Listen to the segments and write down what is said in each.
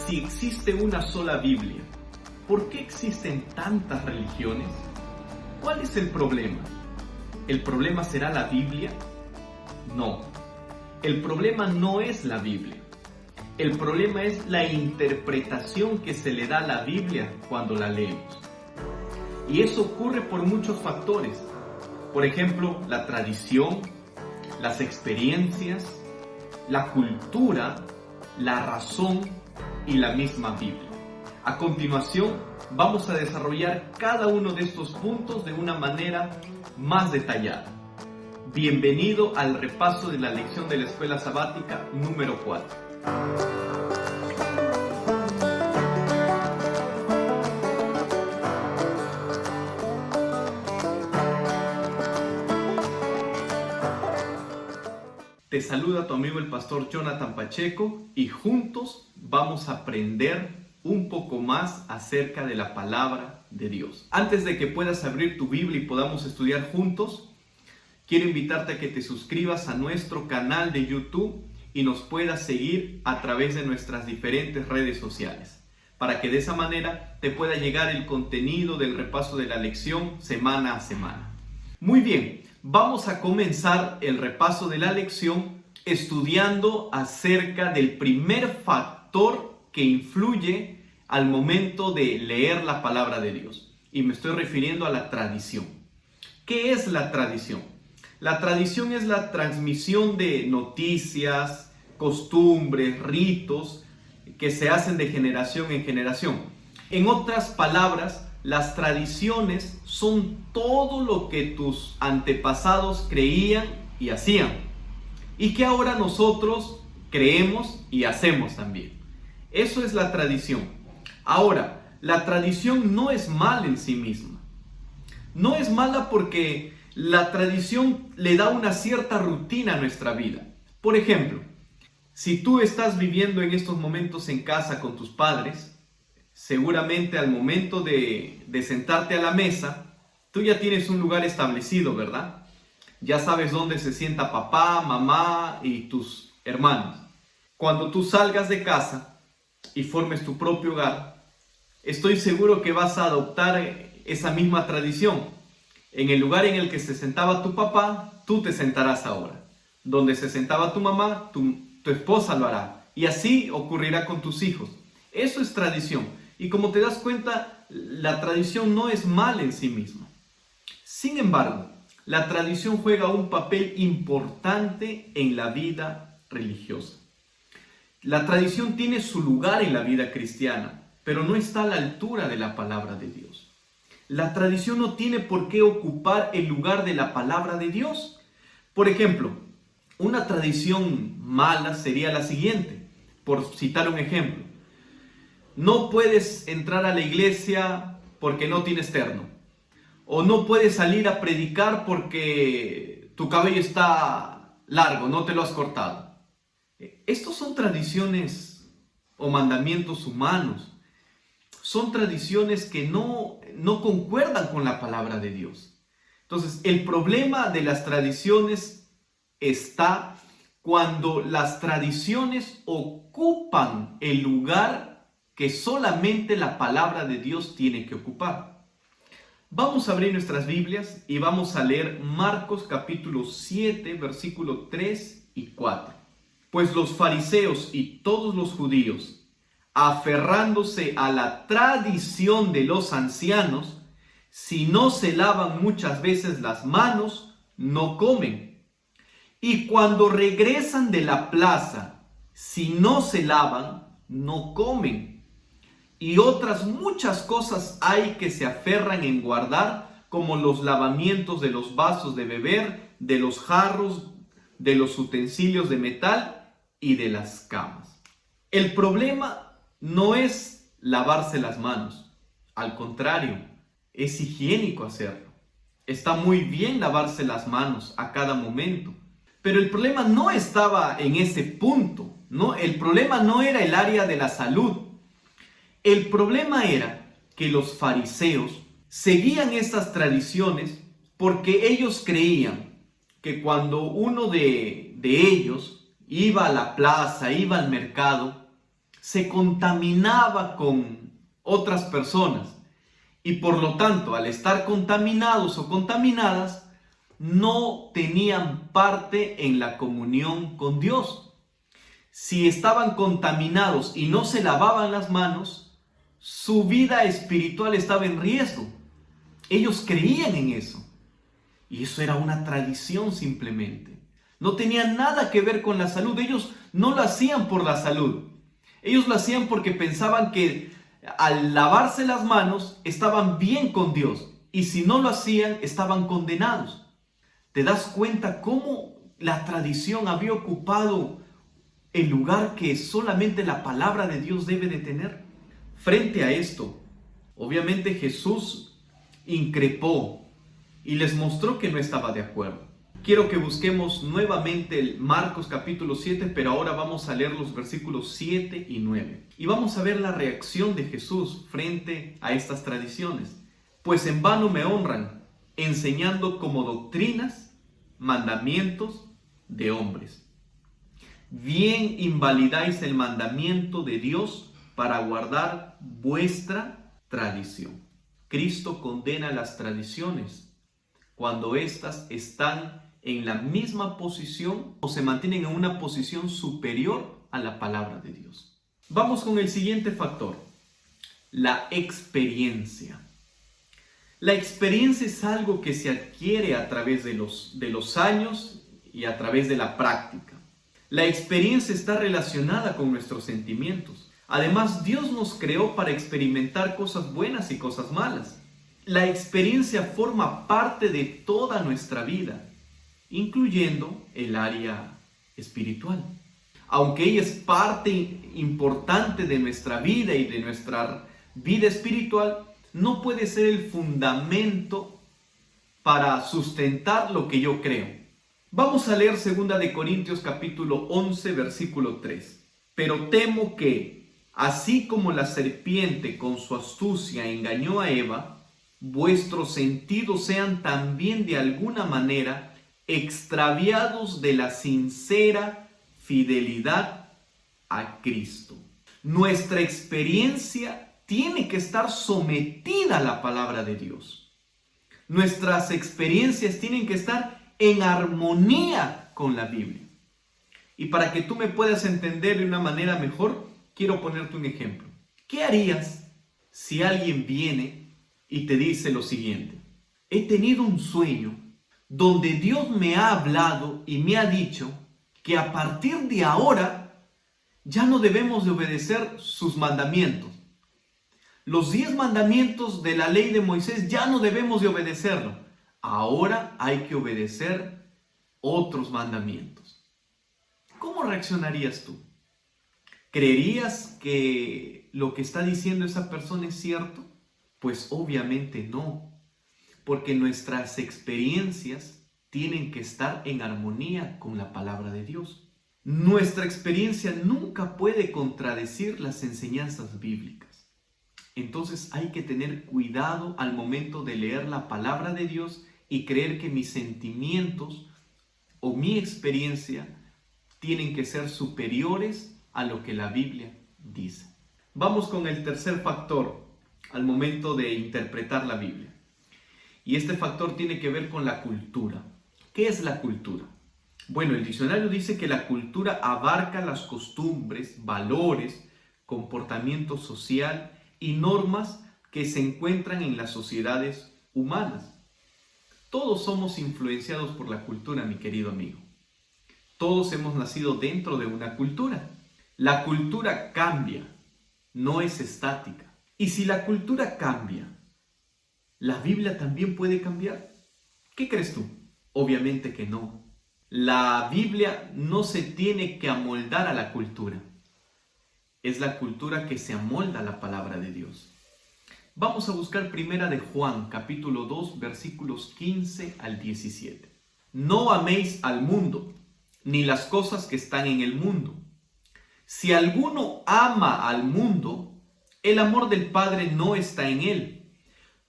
Si existe una sola Biblia, ¿por qué existen tantas religiones? ¿Cuál es el problema? ¿El problema será la Biblia? No. El problema no es la Biblia. El problema es la interpretación que se le da a la Biblia cuando la leemos. Y eso ocurre por muchos factores. Por ejemplo, la tradición, las experiencias, la cultura, la razón y la misma Biblia. A continuación, vamos a desarrollar cada uno de estos puntos de una manera más detallada. Bienvenido al repaso de la lección de la escuela sabática número 4. Te saluda tu amigo el pastor Jonathan Pacheco y juntos vamos a aprender un poco más acerca de la palabra de Dios. Antes de que puedas abrir tu Biblia y podamos estudiar juntos, quiero invitarte a que te suscribas a nuestro canal de YouTube y nos puedas seguir a través de nuestras diferentes redes sociales, para que de esa manera te pueda llegar el contenido del repaso de la lección semana a semana. Muy bien, vamos a comenzar el repaso de la lección estudiando acerca del primer factor que influye al momento de leer la palabra de Dios. Y me estoy refiriendo a la tradición. ¿Qué es la tradición? La tradición es la transmisión de noticias, costumbres, ritos que se hacen de generación en generación. En otras palabras, las tradiciones son todo lo que tus antepasados creían y hacían, y que ahora nosotros creemos y hacemos también. Eso es la tradición. Ahora, la tradición no es mala en sí misma. No es mala porque la tradición le da una cierta rutina a nuestra vida. Por ejemplo, si tú estás viviendo en estos momentos en casa con tus padres, seguramente al momento de sentarte a la mesa, tú ya tienes un lugar establecido, ¿verdad? Ya sabes dónde se sienta papá, mamá y tus hermanos. Cuando tú salgas de casa y formes tu propio hogar, estoy seguro que vas a adoptar esa misma tradición. En el lugar en el que se sentaba tu papá, tú te sentarás ahora. Donde se sentaba tu mamá, tu esposa lo hará. Y así ocurrirá con tus hijos. Eso es tradición. Y como te das cuenta, la tradición no es mal en sí misma. Sin embargo, la tradición juega un papel importante en la vida religiosa. La tradición tiene su lugar en la vida cristiana, pero no está a la altura de la palabra de Dios. La tradición no tiene por qué ocupar el lugar de la palabra de Dios. Por ejemplo, una tradición mala sería la siguiente, por citar un ejemplo. No puedes entrar a la iglesia porque no tienes terno. O no puedes salir a predicar porque tu cabello está largo, no te lo has cortado. Estos son tradiciones o mandamientos humanos. Son tradiciones que no concuerdan con la palabra de Dios. Entonces, el problema de las tradiciones está cuando las tradiciones ocupan el lugar que solamente la palabra de Dios tiene que ocupar. Vamos a abrir nuestras Biblias y vamos a leer Marcos capítulo 7, versículo 3 y 4. Pues los fariseos y todos los judíos, aferrándose a la tradición de los ancianos, si no se lavan muchas veces las manos, no comen. Y cuando regresan de la plaza, si no se lavan, no comen. Y otras muchas cosas hay que se aferran en guardar, como los lavamientos de los vasos de beber, de los jarros, de los utensilios de metal y de las camas. El problema no es lavarse las manos. Al contrario, es higiénico hacerlo. Está muy bien lavarse las manos a cada momento. Pero el problema no estaba en ese punto, ¿no? El problema no era el área de la salud. El problema era que los fariseos seguían estas tradiciones porque ellos creían que cuando uno de ellos iba a la plaza, iba al mercado, se contaminaba con otras personas y por lo tanto, al estar contaminados o contaminadas, no tenían parte en la comunión con Dios. Si estaban contaminados y no se lavaban las manos, su vida espiritual estaba en riesgo. Ellos creían en eso. Y eso era una tradición simplemente. No tenía nada que ver con la salud. Ellos no lo hacían por la salud. Ellos lo hacían porque pensaban que al lavarse las manos estaban bien con Dios. Y si no lo hacían, estaban condenados. ¿Te das cuenta cómo la tradición había ocupado el lugar que solamente la palabra de Dios debe de tener? Frente a esto, obviamente Jesús increpó y les mostró que no estaba de acuerdo. Quiero que busquemos nuevamente el Marcos capítulo 7, pero ahora vamos a leer los versículos 7 y 9. Y vamos a ver la reacción de Jesús frente a estas tradiciones. Pues en vano me honran, enseñando como doctrinas, mandamientos de hombres. Bien invalidáis el mandamiento de Dios para guardar vuestra tradición. Cristo condena las tradiciones cuando éstas están en la misma posición o se mantienen en una posición superior a la palabra de Dios. Vamos con el siguiente factor, la experiencia. La experiencia es algo que se adquiere a través de los años y a través de la práctica. La experiencia está relacionada con nuestros sentimientos. Además, Dios nos creó para experimentar cosas buenas y cosas malas. La experiencia forma parte de toda nuestra vida, incluyendo el área espiritual. Aunque ella es parte importante de nuestra vida y de nuestra vida espiritual, no puede ser el fundamento para sustentar lo que yo creo. Vamos a leer 2 de Corintios capítulo 11, versículo 3. Pero temo que, así como la serpiente con su astucia engañó a Eva, vuestros sentidos sean también de alguna manera extraviados de la sincera fidelidad a Cristo. Nuestra experiencia tiene que estar sometida a la palabra de Dios. Nuestras experiencias tienen que estar en armonía con la Biblia. Y para que tú me puedas entender de una manera mejor, quiero ponerte un ejemplo. ¿Qué harías si alguien viene y te dice lo siguiente? He tenido un sueño donde Dios me ha hablado y me ha dicho que a partir de ahora ya no debemos de obedecer sus mandamientos. Los 10 mandamientos de la ley de Moisés ya no debemos de obedecerlo. Ahora hay que obedecer otros mandamientos. ¿Cómo reaccionarías tú? ¿Creerías que lo que está diciendo esa persona es cierto? Pues obviamente no, porque nuestras experiencias tienen que estar en armonía con la palabra de Dios. Nuestra experiencia nunca puede contradecir las enseñanzas bíblicas. Entonces hay que tener cuidado al momento de leer la palabra de Dios y creer que mis sentimientos o mi experiencia tienen que ser superiores a lo que la Biblia dice. Vamos con el tercer factor al momento de interpretar la Biblia. Y este factor tiene que ver con la cultura. ¿Qué es la cultura? Bueno, el diccionario dice que la cultura abarca las costumbres, valores, comportamiento social y normas que se encuentran en las sociedades humanas. Todos somos influenciados por la cultura, mi querido amigo. Todos hemos nacido dentro de una cultura. La cultura cambia, no es estática. Y si la cultura cambia, ¿la Biblia también puede cambiar? ¿Qué crees tú? Obviamente que no. La Biblia no se tiene que amoldar a la cultura. Es la cultura que se amolda a la palabra de Dios. Vamos a buscar primera de Juan, capítulo 2, versículos 15 al 17. No améis al mundo, ni las cosas que están en el mundo. Si alguno ama al mundo, el amor del Padre no está en él.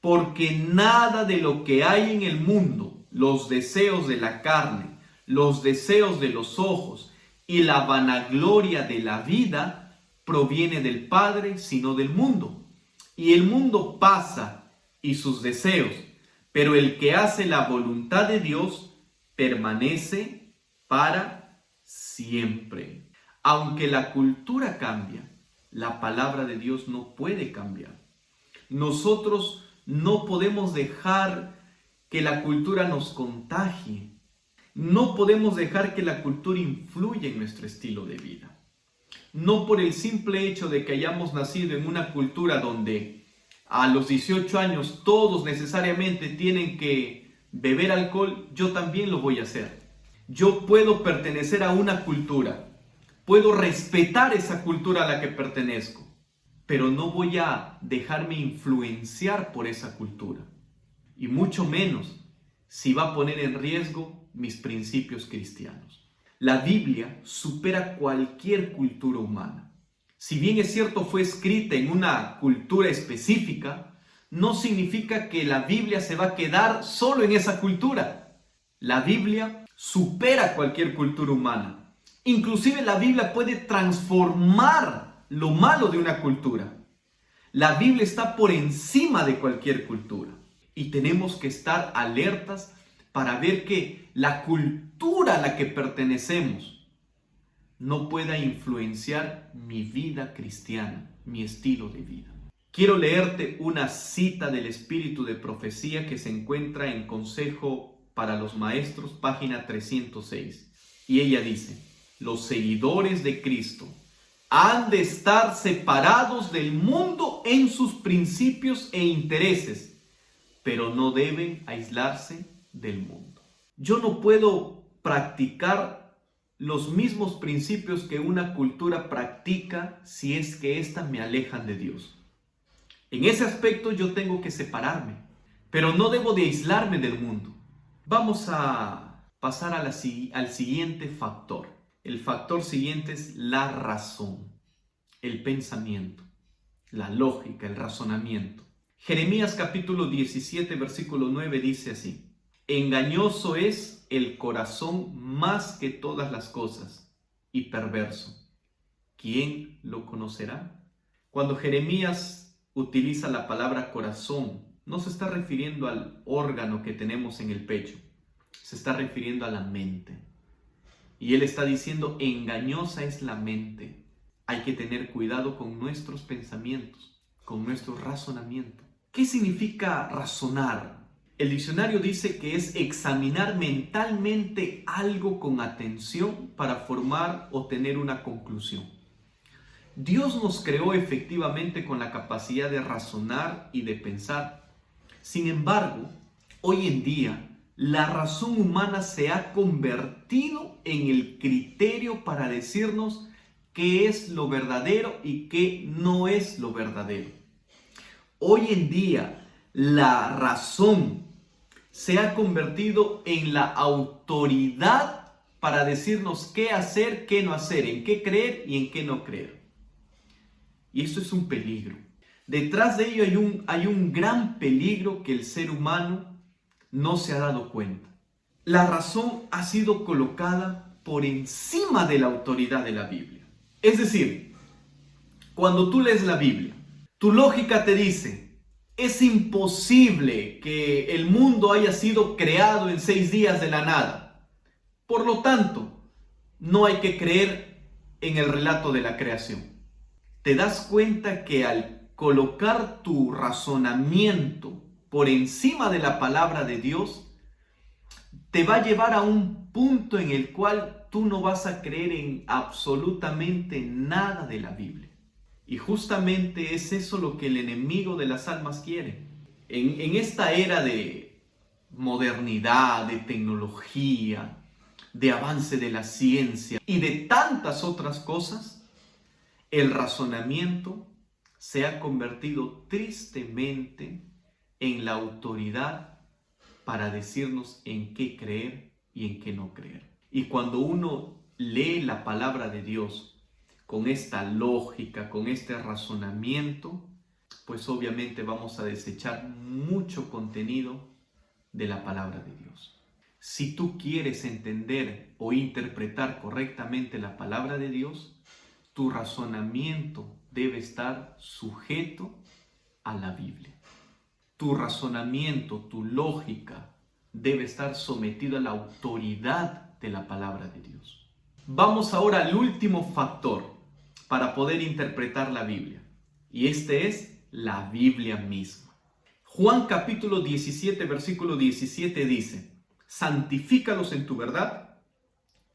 Porque nada de lo que hay en el mundo, los deseos de la carne, los deseos de los ojos y la vanagloria de la vida, proviene del Padre, sino del mundo. Y el mundo pasa y sus deseos, pero el que hace la voluntad de Dios permanece para siempre. Aunque la cultura cambia, la palabra de Dios no puede cambiar. Nosotros no podemos dejar que la cultura nos contagie. No podemos dejar que la cultura influya en nuestro estilo de vida. No por el simple hecho de que hayamos nacido en una cultura donde a los 18 años todos necesariamente tienen que beber alcohol, yo también lo voy a hacer. Yo puedo pertenecer a una cultura, puedo respetar esa cultura a la que pertenezco, pero no voy a dejarme influenciar por esa cultura. Y mucho menos si va a poner en riesgo mis principios cristianos. La Biblia supera cualquier cultura humana. Si bien es cierto fue escrita en una cultura específica, no significa que la Biblia se va a quedar solo en esa cultura. La Biblia supera cualquier cultura humana. Inclusive la Biblia puede transformar lo malo de una cultura. La Biblia está por encima de cualquier cultura. Y tenemos que estar alertas para ver que la cultura a la que pertenecemos no pueda influenciar mi vida cristiana, mi estilo de vida. Quiero leerte una cita del Espíritu de Profecía que se encuentra en Consejo para los Maestros, página 306. Y ella dice: los seguidores de Cristo han de estar separados del mundo en sus principios e intereses, pero no deben aislarse del mundo. Yo no puedo practicar los mismos principios que una cultura practica si es que éstas me alejan de Dios. En ese aspecto yo tengo que separarme, pero no debo de aislarme del mundo. Vamos a pasar al siguiente factor. El factor siguiente es la razón, el pensamiento, la lógica, el razonamiento. Jeremías capítulo 17, versículo 9 dice así: engañoso es el corazón más que todas las cosas y perverso. ¿Quién lo conocerá? Cuando Jeremías utiliza la palabra corazón, no se está refiriendo al órgano que tenemos en el pecho, se está refiriendo a la mente. Y él está diciendo: engañosa es la mente. Hay que tener cuidado con nuestros pensamientos, con nuestro razonamiento. ¿Qué significa razonar? El diccionario dice que es examinar mentalmente algo con atención para formar o tener una conclusión. Dios nos creó efectivamente con la capacidad de razonar y de pensar. Sin embargo, hoy en día, la razón humana se ha convertido en el criterio para decirnos qué es lo verdadero y qué no es lo verdadero. Hoy en día, la razón se ha convertido en la autoridad para decirnos qué hacer, qué no hacer, en qué creer y en qué no creer. Y esto es un peligro. Detrás de ello hay un gran peligro que el ser humano no se ha dado cuenta. La razón ha sido colocada por encima de la autoridad de la Biblia. Es decir, cuando tú lees la Biblia, tu lógica te dice: es imposible que el mundo haya sido creado en 6 días de la nada. Por lo tanto, no hay que creer en el relato de la creación. Te das cuenta que al colocar tu razonamiento por encima de la palabra de Dios, te va a llevar a un punto en el cual tú no vas a creer en absolutamente nada de la Biblia. Y justamente es eso lo que el enemigo de las almas quiere. En esta era de modernidad, de tecnología, de avance de la ciencia y de tantas otras cosas, el razonamiento se ha convertido tristemente en la autoridad para decirnos en qué creer y en qué no creer. Y cuando uno lee la palabra de Dios con esta lógica, con este razonamiento, pues obviamente vamos a desechar mucho contenido de la palabra de Dios. Si tú quieres entender o interpretar correctamente la palabra de Dios, tu razonamiento debe estar sujeto a la Biblia. Tu razonamiento, tu lógica debe estar sometido a la autoridad de la palabra de Dios. Vamos ahora al último factor para poder interpretar la Biblia. Y este es la Biblia misma. Juan capítulo 17, versículo 17 dice: santifícalos en tu verdad,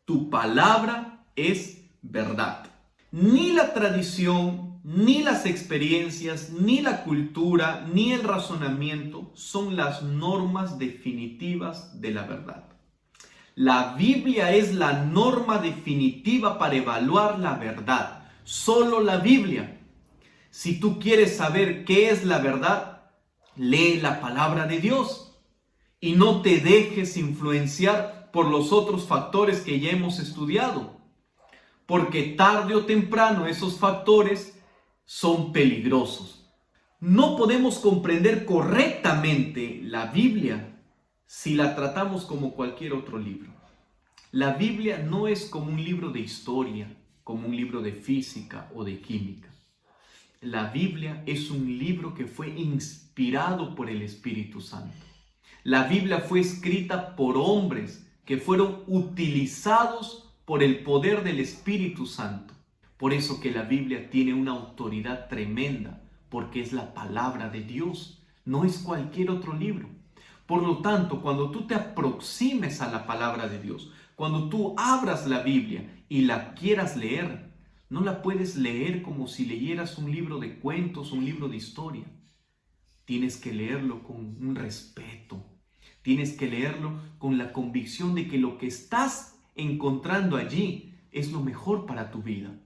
tu palabra es verdad. Ni la tradición, ni las experiencias, ni la cultura, ni el razonamiento son las normas definitivas de la verdad. La Biblia es la norma definitiva para evaluar la verdad. Solo la Biblia. Si tú quieres saber qué es la verdad, lee la palabra de Dios y no te dejes influenciar por los otros factores que ya hemos estudiado, porque tarde o temprano esos factores son peligrosos. No podemos comprender correctamente la Biblia si la tratamos como cualquier otro libro. La Biblia no es como un libro de historia, como un libro de física o de química. La Biblia es un libro que fue inspirado por el Espíritu Santo. La Biblia fue escrita por hombres que fueron utilizados por el poder del Espíritu Santo. Por eso que la Biblia tiene una autoridad tremenda, porque es la palabra de Dios, no es cualquier otro libro. Por lo tanto, cuando tú te aproximes a la palabra de Dios, cuando tú abras la Biblia y la quieras leer, no la puedes leer como si leyeras un libro de cuentos, un libro de historia. Tienes que leerlo con un respeto. Tienes que leerlo con la convicción de que lo que estás encontrando allí es lo mejor para tu vida.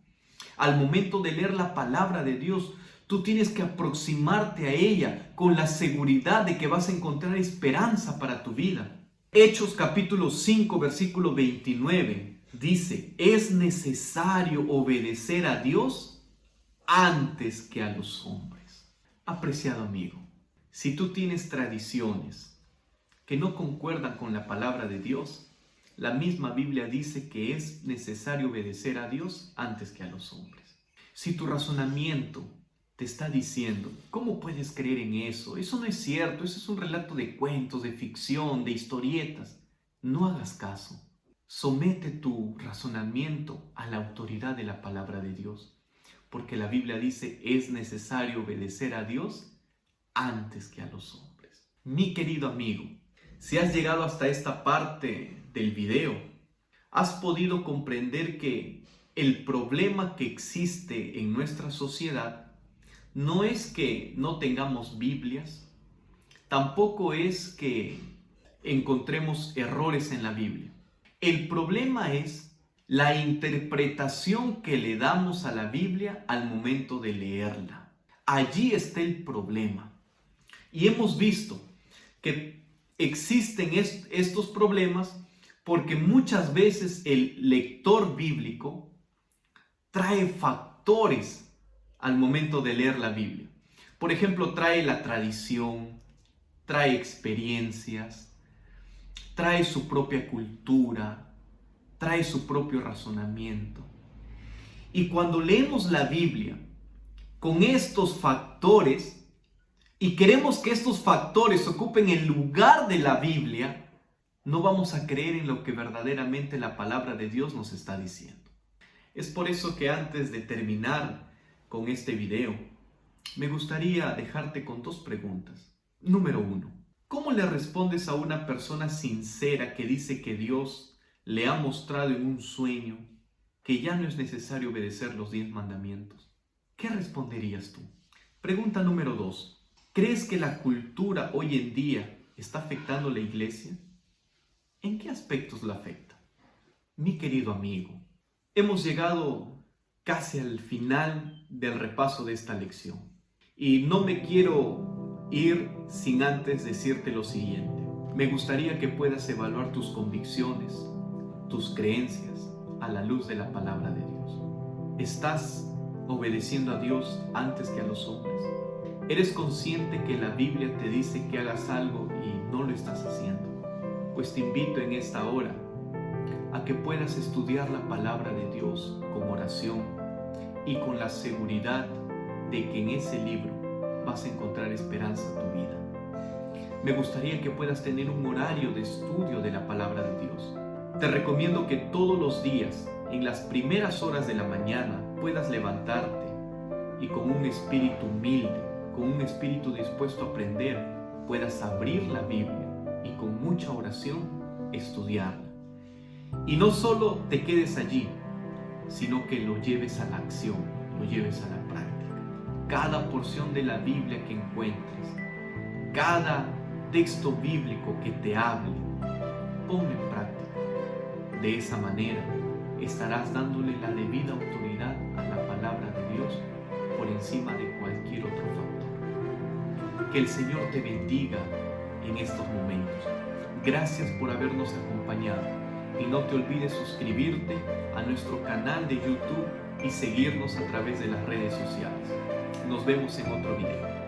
Al momento de leer la palabra de Dios, tú tienes que aproximarte a ella con la seguridad de que vas a encontrar esperanza para tu vida. Hechos capítulo 5, versículo 29 dice: es necesario obedecer a Dios antes que a los hombres. Apreciado amigo, si tú tienes tradiciones que no concuerdan con la palabra de Dios, la misma Biblia dice que es necesario obedecer a Dios antes que a los hombres. Si tu razonamiento te está diciendo: ¿cómo puedes creer en eso? Eso no es cierto, eso es un relato de cuentos, de ficción, de historietas. No hagas caso. Somete tu razonamiento a la autoridad de la palabra de Dios, porque la Biblia dice: es necesario obedecer a Dios antes que a los hombres. Mi querido amigo, si has llegado hasta esta parte del video, has podido comprender que el problema que existe en nuestra sociedad no es que no tengamos Biblias, tampoco es que encontremos errores en la Biblia. El problema es la interpretación que le damos a la Biblia al momento de leerla. Allí está el problema. Y hemos visto que existen estos problemas porque muchas veces el lector bíblico trae factores al momento de leer la Biblia. Por ejemplo, trae la tradición, trae experiencias, trae su propia cultura, trae su propio razonamiento. Y cuando leemos la Biblia con estos factores y queremos que estos factores ocupen el lugar de la Biblia, no vamos a creer en lo que verdaderamente la palabra de Dios nos está diciendo. Es por eso que antes de terminar con este video, me gustaría dejarte con dos preguntas. Número 1. ¿Cómo le respondes a una persona sincera que dice que Dios le ha mostrado en un sueño que ya no es necesario obedecer los 10 mandamientos? ¿Qué responderías tú? Pregunta número 2. ¿Crees que la cultura hoy en día está afectando a la iglesia? ¿En qué aspectos la afecta? Mi querido amigo, hemos llegado casi al final del repaso de esta lección. Y no me quiero ir sin antes decirte lo siguiente. Me gustaría que puedas evaluar tus convicciones, tus creencias a la luz de la palabra de Dios. ¿Estás obedeciendo a Dios antes que a los hombres? ¿Eres consciente que la Biblia te dice que hagas algo y no lo estás haciendo? Pues te invito en esta hora a que puedas estudiar la palabra de Dios con oración y con la seguridad de que en ese libro vas a encontrar esperanza a tu vida. Me gustaría que puedas tener un horario de estudio de la palabra de Dios. Te recomiendo que todos los días, en las primeras horas de la mañana, puedas levantarte y con un espíritu humilde, con un espíritu dispuesto a aprender, puedas abrir la Biblia y con mucha oración estudiarla. Y no solo te quedes allí, sino que lo lleves a la acción, lo lleves a la práctica. Cada porción de la Biblia que encuentres, cada texto bíblico que te hable, ponlo en práctica. De esa manera estarás dándole la debida autoridad a la palabra de Dios por encima de cualquier otro factor. Que el Señor te bendiga en estos momentos. Gracias por habernos acompañado y no te olvides suscribirte a nuestro canal de YouTube y seguirnos a través de las redes sociales. Nos vemos en otro video.